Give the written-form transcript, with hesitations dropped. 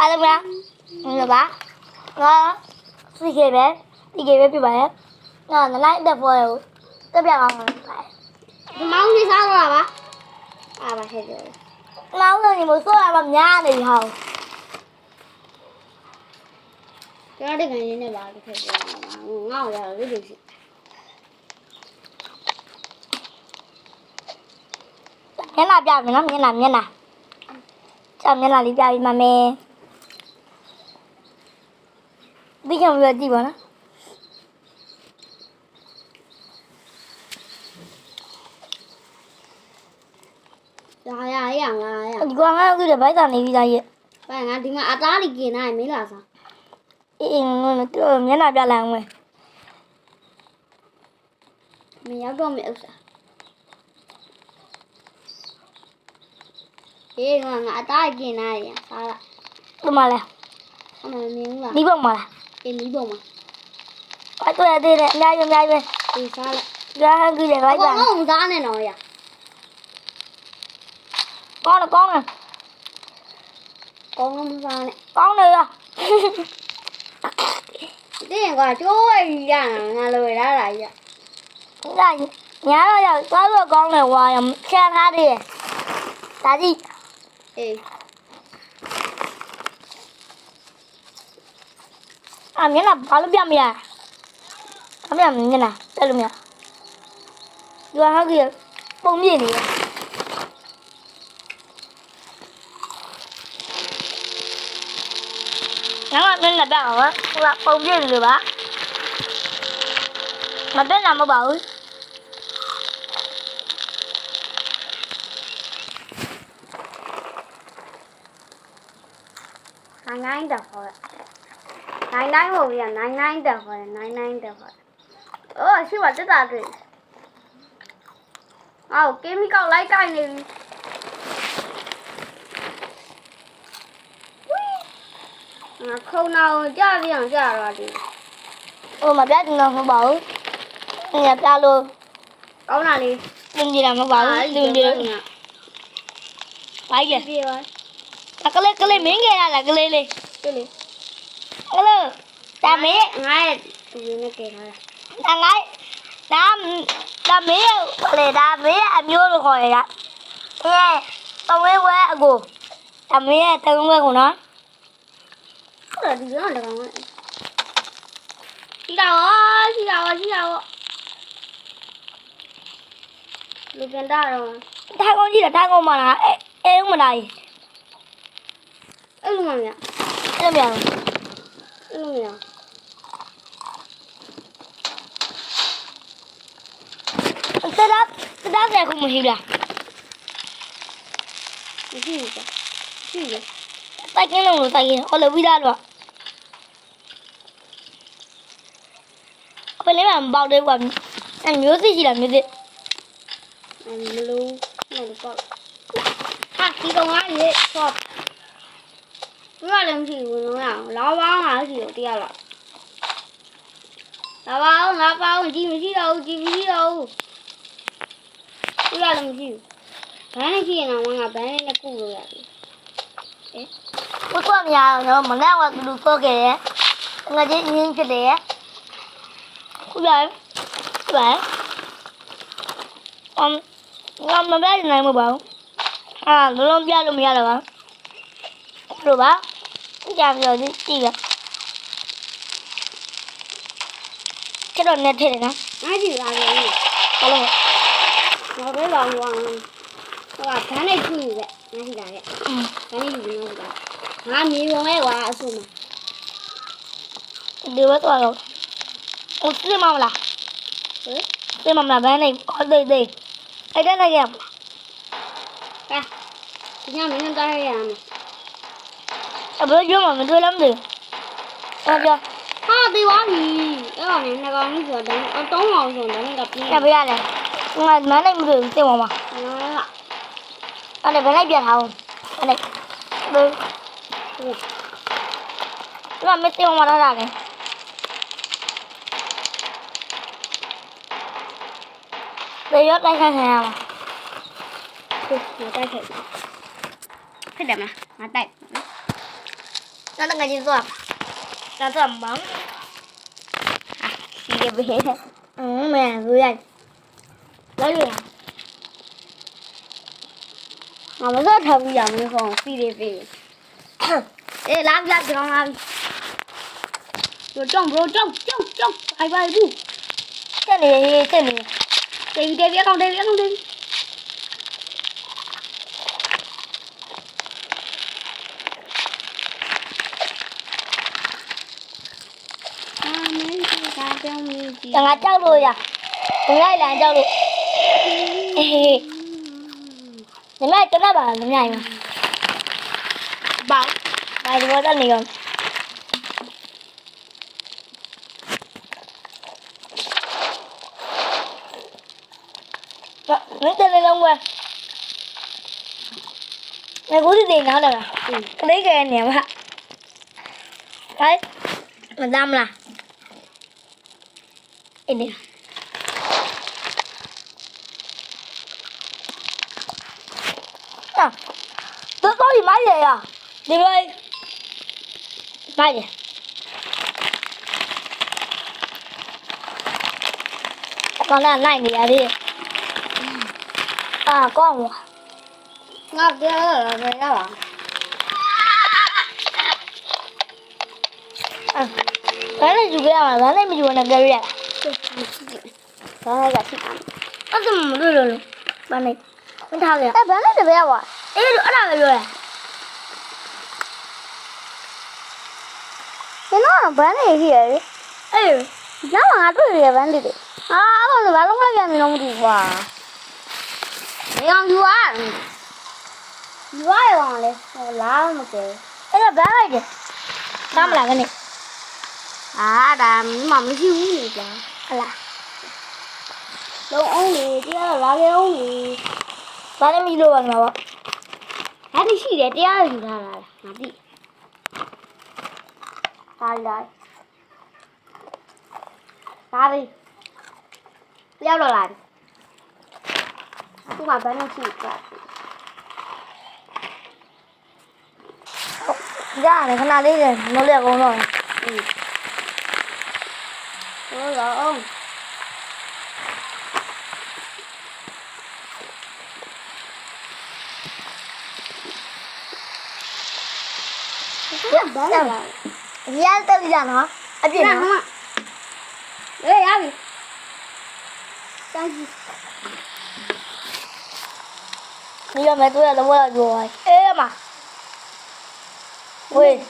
အားလုံးလားဟုတ်ပါငါစီကေပဲပြပါရဲ့ငါနိုင်တဲ့ဘောကိုတက်ပြအောင်ပါဒီမောင်လေးစားတော့ပါအားပါခဲ့တယ်မောင်လေးမျိုးစိုးရပါများနေဟောင်းကျွန်တော်တကယ်ရင်းနေပါခဲ့တယ်ငါ့ကိုရလို့ဒီစီမျက်နှာပြမယ်နော်မျက်နှာကြောက်မျက်နှာလေးပြပြီးမှမယ်ဒီကံပြကြည့်ပါနော်ရဒီကောင်ကအခုတပိုက်တာနေပြီးသားရဲ့ဘာငါဒီမှာအသားလေးกินနိုင်မင်းလားစားအေးငါတို့မျက်နှာပြလိုက်အောင်မယ်မရောက်တော့မယ်ဥစ္စာအေးငါအသားกินနိုင်ရစားလားဒီမှာလဲအမမြင်လားဒီပုံမှာလားအေးဒီပုံမှာအဲ့တော့သေးတယ်အများကြီးပဲဒီစားလိုက်ဒါဟန်ကြီးလေဘိုက်တာဘာလို့စားနေတော့ရကောင်းတယ်မစားနဲ့ကောင်းတယ်ရဒီကကျိုးရရငါလိုရတာရဒါညာတော့ရောက်သွားတော့ကောင်းတယ်ဝါရချမ်းထားတယ်ဒါကြည့်အေးမျက်နှာဘာလို့ပြမရအမေမျက်နှာတက်လို့မရဒီဟာကြီးပုံပြနေတယ်ငါကမျက်နှာပြအောင်ဟိုကပုံပြနေလို့ပါမတက်တာမဟုတ်ပါဘူးနိုင်တော့ဟောနိုင်ဟုတ်ပြီနိုင်တော့ဟောနိုင်တော့ဟောအိုးရှိပါတက်တာကြည့်အော်ကင်မီကောက်လိုက်ကိုင်းနေပြီခုံနာကိုကြာပြအောင်ကြာတော့ဒီဟိုမပြတ်တော့မဟုတ်ပါဘူးညပြလို့ကောင်းတာလေးတင်ကြတာမဟုတ်ပါဘူးတင်ကြလို့ဘာကြီးလဲကလေးမင်းခဲ့ရလားကလေးလေးကလေးဟလိုဒါမေးငါရဲ့သူရင်းနဲ့ကဲထားတာဒါမေးလေဒါမေးအမျိုးလို့ခေါ်ရတာတုံးဝဲအကိုဒါမေးရဲ့တုံးဝဲကိုနော်ဟုတ်တယ်ဒီကောင်လည်းကောင်းတယ်ရှိတာလူပြန်တာတော့ထိုင်ကုန်ကြည့်တာထိုင်ကုန်မလားအဲဦးမလားအဲ့လိုမမြတ်တက်တယ်ခုမရှိလားမရှိတိုက်ကင်းလုံးလို့တိုက်ရင်ဟောလို့ပြီးသားတော့ဘယ်လဲမပေါက်သေးဘူးကွာမျိုးစစ်ရှိလားမျိုးစစ်မလို့ပေါက်ဟာဒီကောင်ကလေဆော့ဘယ်လည်းမရှိဘူးနော်လာပေါင်းလာရှိတော့တရားလားလာပေါင်းကြည့်မရှိတော့ဘူးဘယ်လည်းမရှိဘူးဘန်းနဲ့ရှိရင်တော့ငါဘန်းနဲ့ကုလို့ရတယ်ဘုရားမရတော့မနဲ့ကလူဆိုခဲ့တယ်ငါချင်းရင်းဖြစ်တယ်ခုရငါမပြနိုင်ဘူးပါလုံးပြလို့မရတော့ပါလို့ပါကြာပြောကြည့်ကြတော့နဲ့ထည့်တယ်နော်အားကြည့်လာတယ်ဟုတ်လားဘာပဲလောင်လောင်ဟိုကဘန်းနဲ့ကြည့်ပဲငါရှိတာရဲ့ဘန်းနဲ့ကြည့်နေတာငါမြေပုံရဲ့ကွာအဆုမဒီဘက်တော့ဟိုစစ်မမလားစစ်မမလားဘန်းနဲ့ဟောသေးအဲ့ဒါလည်းရမလားဒီညမင်းသားရရမယ်အဘယ်ကြောမှမတွေ့လားမသိဘူးပြောဟာဒီဝါပြီအဲ့ဒါနဲ့ငကောင်ကြီးဆိုတော့3အောင်ဆိုတော့လည်းပြင်းပြရတယ်ငါမနိုင်မတွေ့ဘူးတင်ပါမအဲ့ဒါဘယ်လိုက်ပြထားအောင်အဲ့ဒါဘယ်ဒီမှာမတင်အောင်မလာတာလေဘယ်ရောက်တိုက်ခိုင်းခံရမှာဟုတ်တိုက်ခိုင်းဖြစ်တယ်မလားငါတိုက် နောက်တစ်ခါကျသွားနောက်တော့မောင်းစီရပဲမဲဘူးရိုက်လိုက်ရငါမစောထားဘူးရမလို့ခေါင်းစီရပဲအေးလာပြကြောင်းလာပြီကြောင်းအိုင်ပါဘူးတက်နေတေးပြကောင်းတေးပြတငါကြောက်လို့ရဘယ်လိုက်လမ်းကြောက်လို့အေးဒီမဲ့တနပ်ပါမမြိုင်ပါဘာဒီဘောတက်နေကောမင်းတယ်လုံးဝငါကိုဒီနေနားလာကလေးကနေမှာဟဲ့မဒမ်လားအင်းနေတော့ဒီမိုင်းရရဒီလိုမိုင်းရကောင်းလာနိုင်နေရတယ်ကောင်းငါပြောရဘယ်ရပါဘာလဲယူပြရမှာဘာလဲမယူနဲ့ကြရရဘာလဲကရှိတယ်အဲ့ဒါမလို့လို့ဘာလဲမထားကြဘာလဲတပည့်ရပါအေးအဲ့ဒါပဲပြောရကျွန်တော်ဘန်းလေးရှိရတယ်အေးညမှာငါတွေ့ရဘန်းလေးတွေအဲ့ဒါဘာလုံးလိုက်ရမလို့မသိဘူးကွာနေအောင်ယူရအောင်လေဟိုလာမကဲအဲ့ဒါဘန်းလိုက်တယ်ကမ်းမလားကနေဒါမမရှိဘူးလေကြာဟလာလုံးအောင်လေတရားလာလေအောင်လေဘာလဲမီလို့ပါမှာပေါ့ဒါတိရှိတယ်တရားယူထားတာငါသိဒါလိုက်ဒါရီပြောက်တော့လာပြီသူကဘယ်နဲ့ရှိကြရတယ်ခဏလေးနဲ့မလို့ရအောင်တော့ဟုတ်လားအောင်ဘာလဲရတဲ့ကြနော်အပြည့်နော်အေးရပြီတန်းကြီး你要买多少的我要给我，哎呀妈，喂。